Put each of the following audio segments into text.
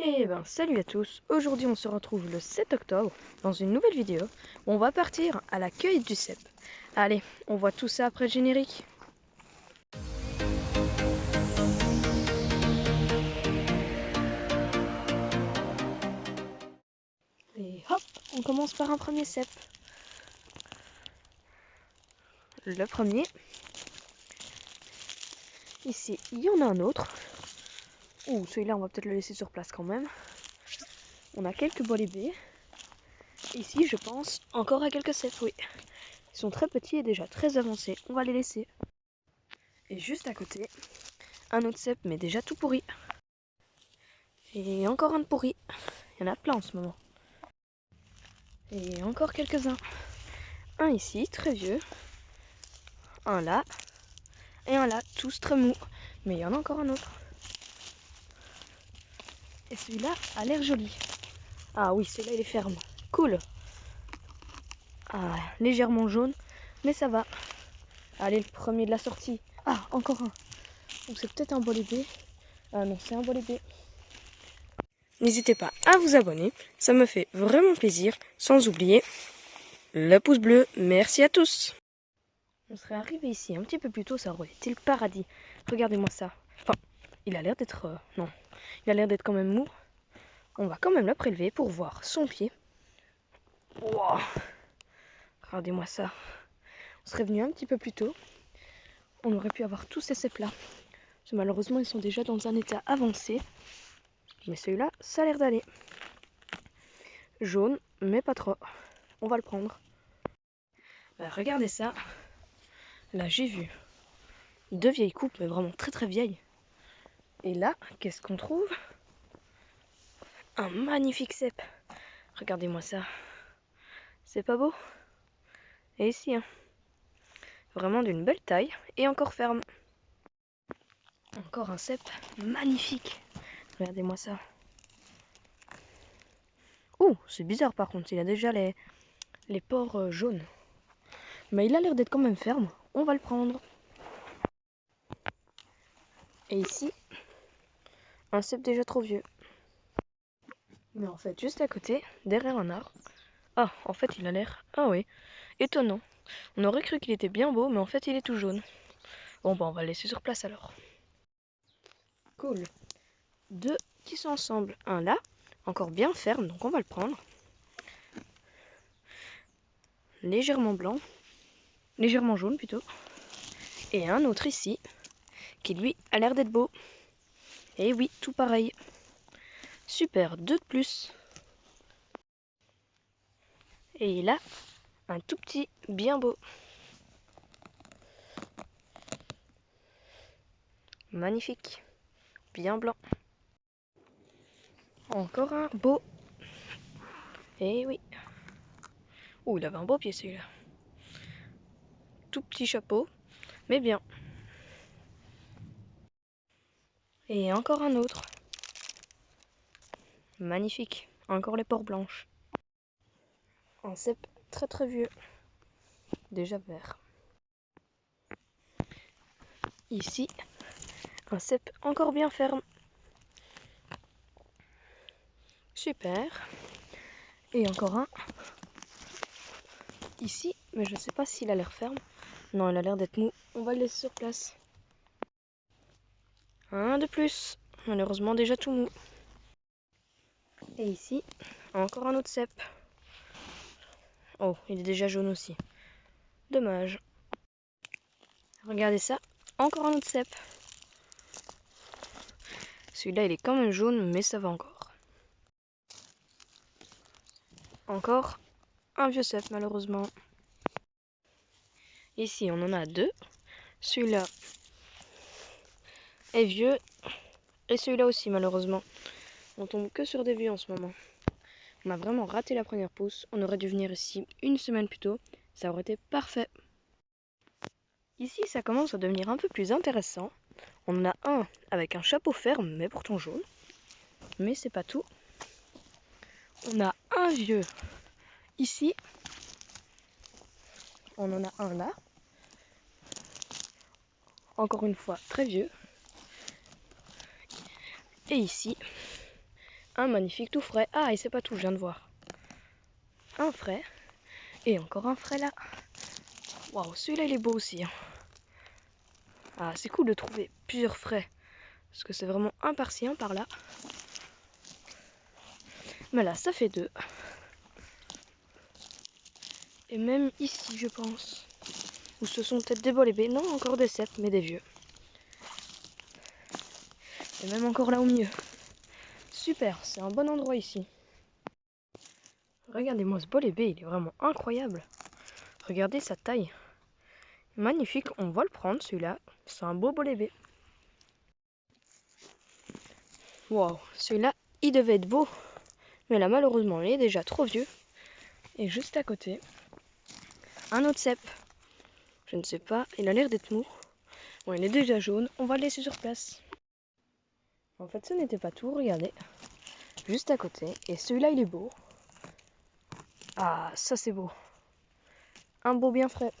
Eh ben salut à tous, aujourd'hui on se retrouve le 7 octobre dans une nouvelle vidéo où on va partir à la cueillette du cèpe. Allez, on voit tout ça après le générique. Et hop, on commence par un premier cèpe. Le premier. Ici, il y en a un autre. Ouh, celui-là on va peut-être le laisser sur place quand même. On a quelques bolibés. Ici, je pense, encore à quelques cèpes, oui. Ils sont très petits et déjà très avancés, on va les laisser. Et juste à côté, un autre cèpe mais déjà tout pourri. Et encore un de pourri. Il y en a plein en ce moment. Et encore quelques-uns. Un ici, très vieux. Un là. Et un là, tous très mous. Mais il y en a encore un autre. Et celui-là a l'air joli. Ah oui, celui-là il est ferme. Cool. Ah, légèrement jaune, mais ça va. Allez, le premier de la sortie. Ah, encore un. Donc c'est peut-être un bolibé. Ah non, c'est un bolibé. N'hésitez pas à vous abonner, ça me fait vraiment plaisir. Sans oublier le pouce bleu. Merci à tous. On serait arrivé ici un petit peu plus tôt, ça aurait été le paradis. Regardez-moi ça. Enfin, il a l'air d'être... non, il a l'air d'être quand même mou. On va quand même le prélever pour voir son pied. Wow. Regardez-moi ça. On serait venu un petit peu plus tôt. On aurait pu avoir tous ces cèpes-là. Malheureusement, ils sont déjà dans un état avancé. Mais celui-là, ça a l'air d'aller. Jaune, mais pas trop. On va le prendre. Regardez ça. Là, j'ai vu deux vieilles coupes, mais vraiment très très vieilles. Et là, qu'est-ce qu'on trouve? Un magnifique cèpe. Regardez-moi ça. C'est pas beau? Et ici, hein. Vraiment d'une belle taille et encore ferme. Encore un cèpe magnifique. Regardez-moi ça. Oh, c'est bizarre par contre, il a déjà les pores jaunes. Mais il a l'air d'être quand même ferme. On va le prendre. Et ici, un cèpe déjà trop vieux. Mais en fait, juste à côté, derrière un arbre. Ah, en fait, il a l'air... Ah oui, étonnant. On aurait cru qu'il était bien beau, mais en fait, il est tout jaune. Bon, bah, on va le laisser sur place alors. Cool. Deux qui sont ensemble. Un là, encore bien ferme, donc on va le prendre. Légèrement blanc. Légèrement jaune plutôt. Et un autre ici, qui lui a l'air d'être beau. Et oui, tout pareil. Super, deux de plus. Et là, un tout petit, bien beau. Magnifique. Bien blanc. Encore un beau. Et oui. Ouh, il avait un beau pied celui-là. Tout petit chapeau, mais bien. Et encore un autre. Magnifique. Encore les pores blanches. Un cèpe très très vieux. Déjà vert. Ici, un cèpe encore bien ferme. Super. Et encore un. Ici, mais je ne sais pas s'il a l'air ferme. Non, il a l'air d'être mou. On va le laisser sur place. Un de plus. Malheureusement déjà tout mou. Et ici, encore un autre cèpe. Oh, il est déjà jaune aussi. Dommage. Regardez ça. Encore un autre cèpe. Celui-là, il est quand même jaune, mais ça va encore. Encore un vieux cèpe, malheureusement. Ici, on en a deux. Celui-là est vieux. Et celui-là aussi, malheureusement. On tombe que sur des vieux en ce moment. On a vraiment raté la première pousse. On aurait dû venir ici une semaine plus tôt. Ça aurait été parfait. Ici, ça commence à devenir un peu plus intéressant. On en a un avec un chapeau ferme, mais pourtant jaune. Mais c'est pas tout. On a un vieux ici. On en a un là. Encore une fois, très vieux. Et ici, Un magnifique tout frais. Ah, et c'est pas tout, je viens de voir. Un frais. Et encore un frais là. Waouh, celui-là il est beau aussi. Ah, c'est cool de trouver plusieurs frais. Parce que c'est vraiment un par-ci, un par-là. Mais là, ça fait 2. Et même ici, je pense. Ou ce sont peut-être des bolébés. Non, encore des cèpes, mais des vieux. Et même encore là au milieu. Super, c'est un bon endroit ici. Regardez-moi ce bolébé, il est vraiment incroyable. Regardez sa taille. Magnifique, on va le prendre celui-là. C'est un beau bolébé. Waouh, celui-là, il devait être beau. Mais là, malheureusement, il est déjà trop vieux. Et juste à côté, un autre cèpe. Je ne sais pas, il a l'air d'être mou. Bon, il est déjà jaune, on va le laisser sur place. En fait, ce n'était pas tout, regardez. Juste à côté, et celui-là, il est beau. Ah, ça c'est beau. Un beau bien frais.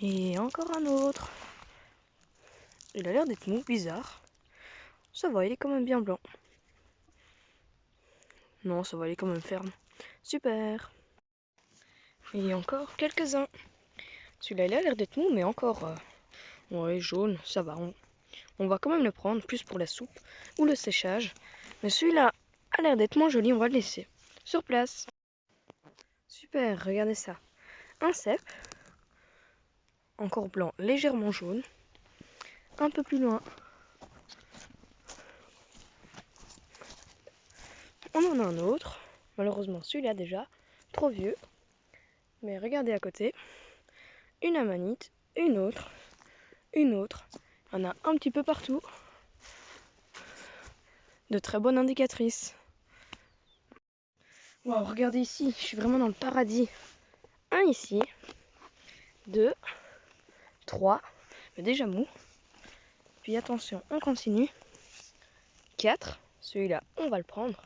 Et encore un autre. Il a l'air d'être mou, bizarre. Ça va, il est quand même bien blanc. Non, ça va, il est quand même ferme. Super. Et encore quelques-uns. Celui-là, il a l'air d'être mou, mais encore ouais, jaune, ça va. On va quand même le prendre, plus pour la soupe ou le séchage. Mais celui-là a l'air d'être moins joli, on va le laisser sur place. Super, regardez ça. Un cèpe, encore blanc, légèrement jaune. Un peu plus loin, on en a un autre. Malheureusement, celui-là déjà, trop vieux. Mais regardez à côté, une amanite, une autre. Il y en a un petit peu partout. De très bonnes indicatrices. Wow, regardez ici, je suis vraiment dans le paradis. Un ici, 2, 3, mais déjà mou. Puis attention, on continue. 4, celui-là, on va le prendre.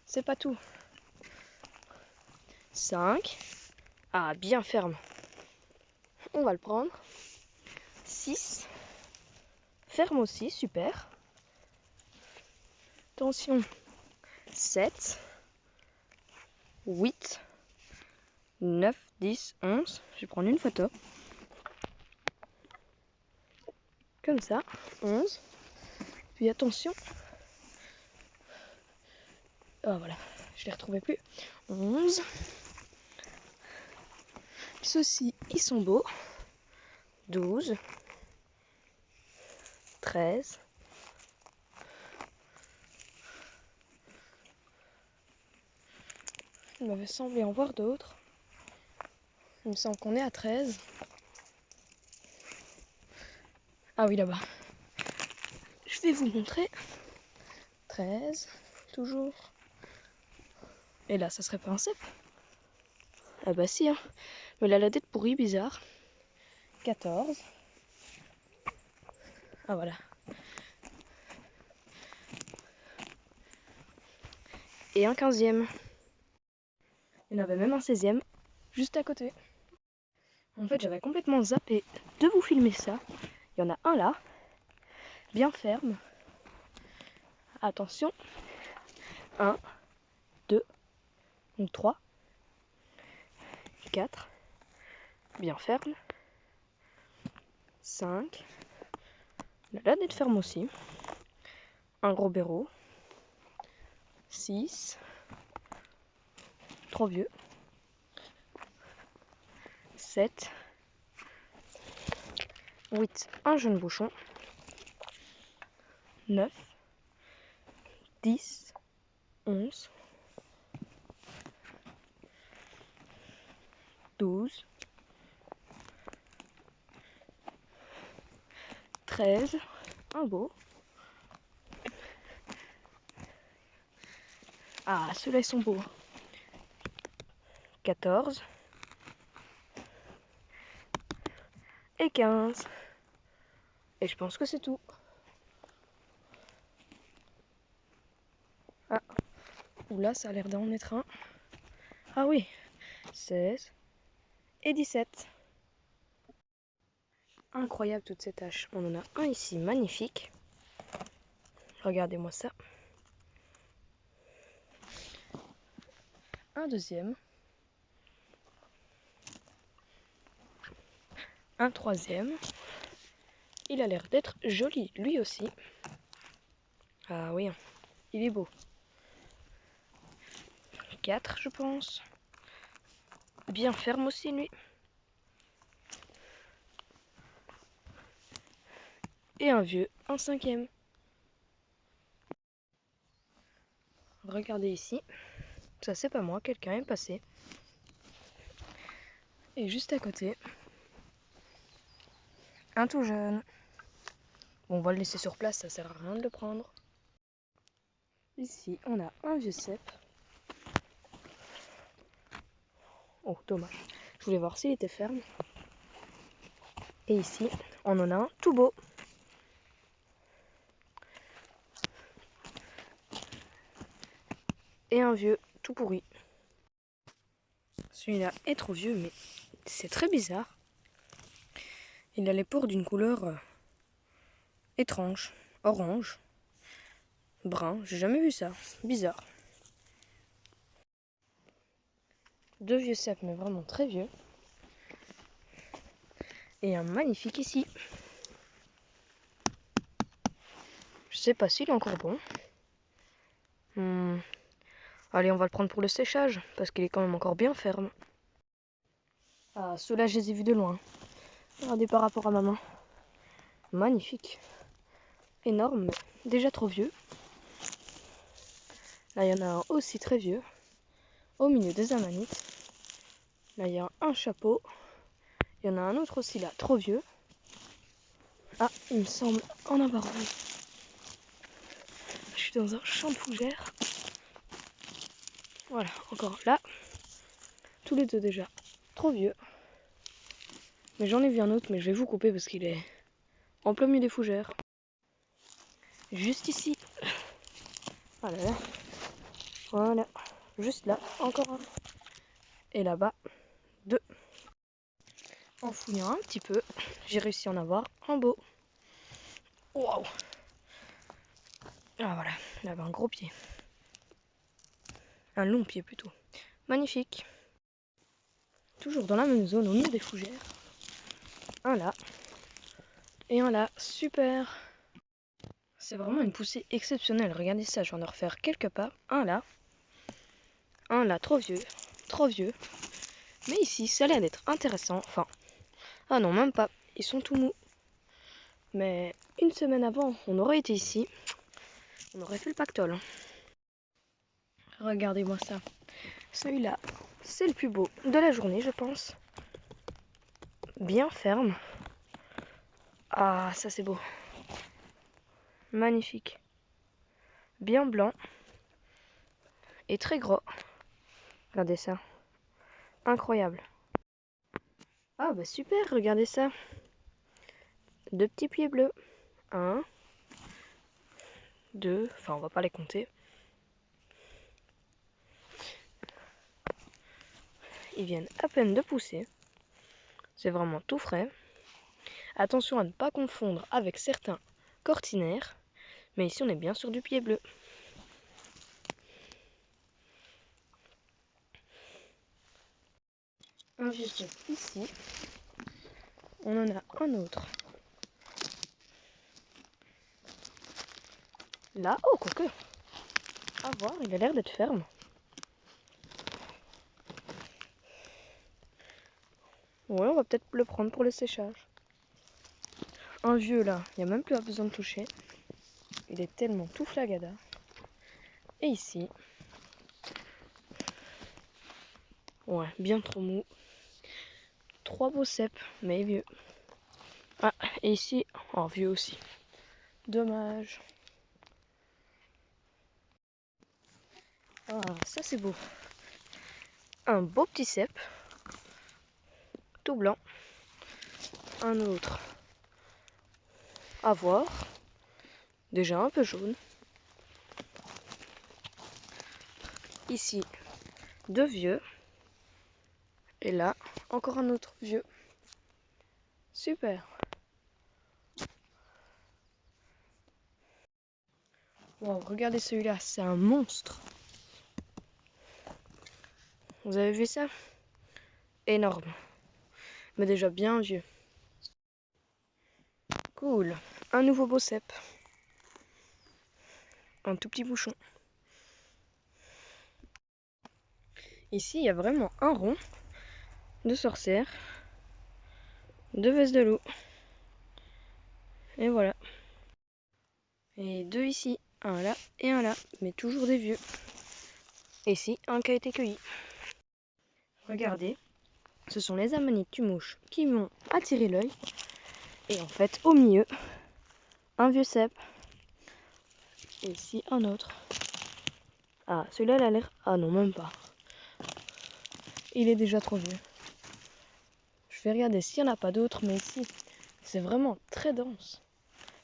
C'est pas tout. 5, ah, bien ferme. On va le prendre. 6, ferme aussi, super. Attention, 7, 8, 9, 10, 11. Je vais prendre une photo. Comme ça, 11. Puis attention. Ah voilà, je les retrouvais plus. 11. Ceux-ci, ils sont beaux. 12. 13. Il m'avait semblé en voir d'autres. Il me semble qu'on est à 13. Ah oui, là-bas. Je vais vous montrer. 13. Toujours. Et là, ça serait pas un cèpe? Ah bah si, hein. Mais là, la tête pourrie, bizarre. 14. Ah voilà. Et un 15e. Il y en avait même un 16e, juste à côté. En fait, j'avais complètement zappé de vous filmer ça. Il y en a un là, bien ferme. Attention. 1, 2, donc 3, 4, bien ferme. 5, il a l'air d'être ferme aussi. Un gros béro. 6, trop vieux. 7, 8, un jeune bouchon. 9, 10, 11, 12, 13, un beau. Ah, ceux-là ils sont beaux. 14 et 15. Et je pense que c'est tout. Ah, oula, ça a l'air d'en être un. Ah oui, 16 et 17. Incroyable toutes ces taches. On en a un ici, magnifique. Regardez-moi ça. Un deuxième. Un troisième. Il a l'air d'être joli, lui aussi. Ah oui, il est beau. 4, je pense. Bien ferme aussi, lui. Et un vieux, un cinquième. Regardez ici. Ça, c'est pas moi, quelqu'un est passé. Et juste à côté, un tout jeune. Bon, on va le laisser sur place, ça sert à rien de le prendre. Ici, on a un vieux cep. Oh, dommage. Je voulais voir s'il était ferme. Et ici, on en a un tout beau. Et un vieux tout pourri. Celui-là est trop vieux, mais c'est très bizarre. Il a les pores d'une couleur étrange, orange, brun. J'ai jamais vu ça. Bizarre. Deux vieux ceps, mais vraiment très vieux. Et un magnifique ici. Je sais pas s'il est encore bon. Allez, on va le prendre pour le séchage, parce qu'il est quand même encore bien ferme. Ah, ceux-là, je les ai vus de loin. Regardez par rapport à ma main. Magnifique. Énorme, mais déjà trop vieux. Là, il y en a un aussi très vieux. Au milieu des amanites. Là, il y a un chapeau. Il y en a un autre aussi là, trop vieux. Ah, il me semble en avoir vu. Je suis dans un champ de fougères. Voilà, encore là. Tous les deux déjà. Trop vieux. Mais j'en ai vu un autre, mais je vais vous couper parce qu'il est en plein milieu des fougères. Juste ici. Voilà. Voilà. Juste là, encore un. Et là-bas, 2. En fouillant un petit peu, j'ai réussi à en avoir un beau. Waouh! Ah voilà, là-bas un gros pied. Un long pied plutôt. Magnifique. Toujours dans la même zone, au milieu des fougères. Un là. Et un là. Super! C'est vraiment une poussée exceptionnelle. Regardez ça, je vais en refaire quelques pas. Un là. Un là, trop vieux. Trop vieux. Mais ici, ça a l'air d'être intéressant. Enfin, ah non, même pas. Ils sont tout mous. Mais une semaine avant, on aurait été ici. On aurait fait le pactole. Regardez-moi ça. Celui-là, c'est le plus beau de la journée, je pense. Bien ferme. Ah, ça c'est beau. Magnifique. Bien blanc. Et très gros. Regardez ça. Incroyable. Ah bah super, regardez ça. 2 petits pieds bleus. 1, 2, enfin on va pas les compter. Ils viennent à peine de pousser. C'est vraiment tout frais. Attention à ne pas confondre avec certains cortinaires. Mais ici on est bien sur du pied bleu. Un vieux cep ici. On en a un autre. Là, oh quoique. À voir, il a l'air d'être ferme. Ouais, on va peut-être le prendre pour le séchage. Un vieux là, il n'y a même plus besoin de toucher. Il est tellement tout flagada. Et ici, ouais, bien trop mou. 3 beaux cèpes, mais vieux. Ah, et ici, oh, vieux aussi. Dommage. Ah, ça c'est beau. Un beau petit cep, tout blanc. Un autre, à voir. Déjà un peu jaune. Ici, 2 vieux. Et là, encore un autre vieux. Super. Wow, regardez celui-là, c'est un monstre. Vous avez vu ça? Énorme. Mais déjà bien vieux. Cool. Un nouveau beau cep. Un tout petit bouchon. Ici, il y a vraiment un rond de sorcière, deux vestes de loup. Et voilà. Et deux ici, un là et un là, mais toujours des vieux. Et ici, un qui a été cueilli. Regardez, ce sont les amanites tumouches qui m'ont attiré l'œil. Et en fait, au milieu, un vieux cep. Et ici, un autre. Ah, celui-là, il a l'air... Ah non, même pas. Il est déjà trop vieux. Je vais regarder s'il n'y en a pas d'autres, mais ici, c'est vraiment très dense.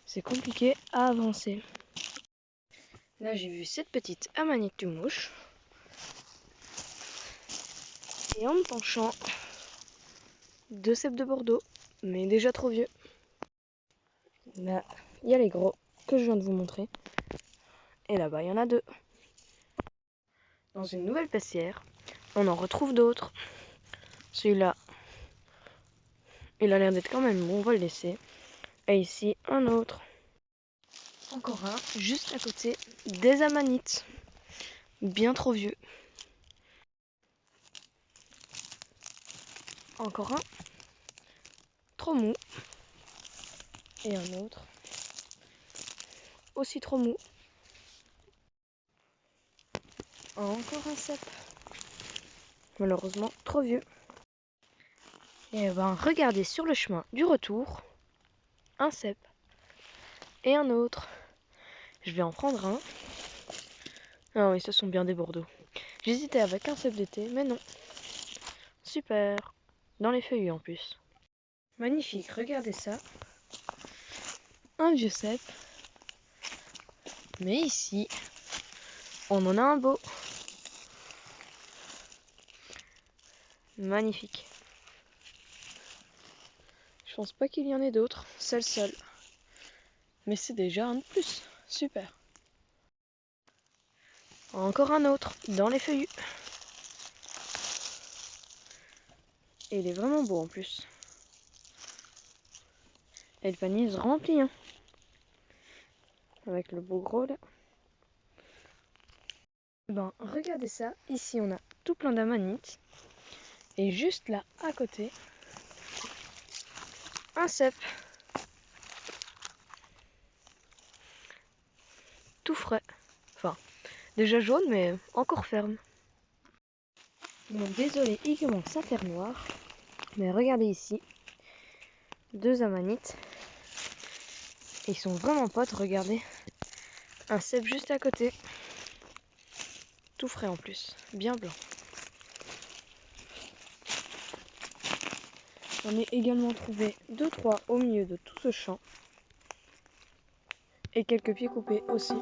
C'est compliqué à avancer. Là, j'ai vu cette petite amanite tumouche. Et en me penchant, deux cèpes de Bordeaux, mais déjà trop vieux. Là, il y a les gros que je viens de vous montrer. Et là-bas, il y en a deux. Dans une nouvelle paissière, on en retrouve d'autres. Celui-là, il a l'air d'être quand même bon, on va le laisser. Et ici, un autre. Encore un, juste à côté des amanites. Bien trop vieux. Encore un, trop mou. Et un autre, aussi trop mou. Encore un cep. Malheureusement, trop vieux. Et ben, regardez sur le chemin du retour, un cep et un autre. Je vais en prendre un. Ah oui, ce sont bien des Bordeaux. J'hésitais avec un cep d'été, mais non. Super. Dans les feuillus en plus. Magnifique, regardez ça. Un vieux cep. Mais ici, on en a un beau. Magnifique. Je pense pas qu'il y en ait d'autres. C'est le seul. Mais c'est déjà un de plus. Super. Encore un autre dans les feuillus. Et il est vraiment beau en plus. Et le panier se remplit. Hein. Avec le beau gros là. Ben, regardez ça. Ici, on a tout plein d'amanites. Et juste là, à côté, un cep. Tout frais. Enfin, déjà jaune, mais encore ferme. Donc, désolé, il commence à faire noir. Mais regardez ici. Deux amanites. Et ils sont vraiment potes, regardez. Un cep juste à côté. Tout frais en plus. Bien blanc. J'en ai également trouvé 2-3 au milieu de tout ce champ. Et quelques pieds coupés aussi.